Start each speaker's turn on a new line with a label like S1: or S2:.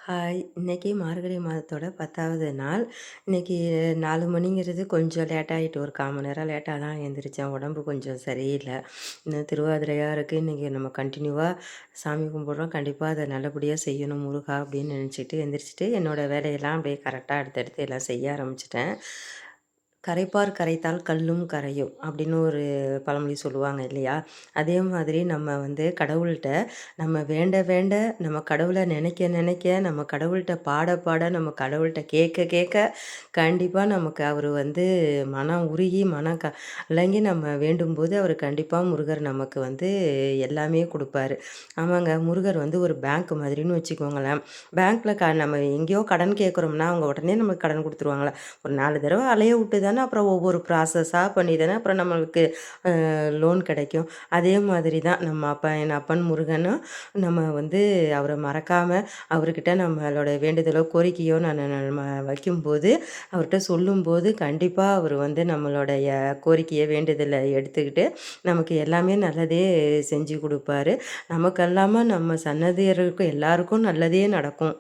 S1: Hi! இன்னைக்கு மார்கழி மாதத்தோட 10வது நாள். இன்னைக்கு 4 மணிங்கிறது கொஞ்சம் லேட் ஆயிட்டு. ஒரு 1/4 மணி நேரம் லேட்டா தான் எந்திரிச்சேன். உடம்பு கொஞ்சம் சரியில்ல. இன்னும் திருவாதிரையா இருக்கு. இன்னைக்கு நம்ம கன்டினியூவா சாமி கும்பிடுறோம். கண்டிப்பா அத நல்லபடியா செய்யணும் முருகா அப்படின்னு நினச்சிட்டு எந்திரிச்சுட்டு, என்னோட வேலையெல்லாம் அப்படியே கரெக்ட்டா அடுத்தடுத்து எல்லாம் செய்ய ஆரம்பிச்சுட்டேன். "கரைப்பார் கரைத்தால் கல்லும் கரையும்" அப்படின்னு ஒரு பழமொழி சொல்லுவாங்க இல்லையா? அதே மாதிரி நம்ம வந்து கடவுள்ட்ட நம்ம வேண்ட வேண்ட, நம்ம கடவுள நினைக்க நினைக்க, நம்ம கடவுள்ட்ட பாட பாட, நம்ம கடவுள்ட்ட கேட்க கேட்க, கண்டிப்பா நமக்கு அவரு வந்து மனம் உருகி, மனம் கலங்கி நம்ம வேண்டும்போது, அவரு கண்டிப்பா முருகர் நமக்கு வந்து எல்லாமே குடுப்பாரு. ஆமாங்க, முருகர் வந்து ஒரு பேங்க் மாதிரின்னு வச்சுக்கோங்களேன். பேங்க்ல நம்ம எங்கேயோ கடன் கேட்குறோம்னா, அவங்க உடனே நமக்கு கடன் குடுத்துருவாங்களா? ஒரு 4 தடவ அலைய விட்டு தானே அப்புறம் ஒவ்வொரு ப்ராசஸா பண்ணி தானே அப்புறம் நம்மளுக்கு லோன் கிடைக்கும். அதே மாதிரி தான் நம்ம என் அப்பன் முருகனும் நம்ம வந்து அவர மறக்காம அவர்கிட்ட நம்மளோட வேண்டுதலோ, கோரிக்கையோ நம்ம வைக்கும்போது, அவர்ட்ட சொல்லும்போது கண்டிப்பா அவர் வந்து நம்மளுடைய கோரிக்கைய, வேண்டுதல எடுத்துக்கிட்டு நமக்கு எல்லாமே நல்லதே செஞ்சு குடுப்பாரு. நமக்கு அல்லாம நம்ம சன்னதியருக்கு எல்லாருக்கும் நல்லதே நடக்கும்.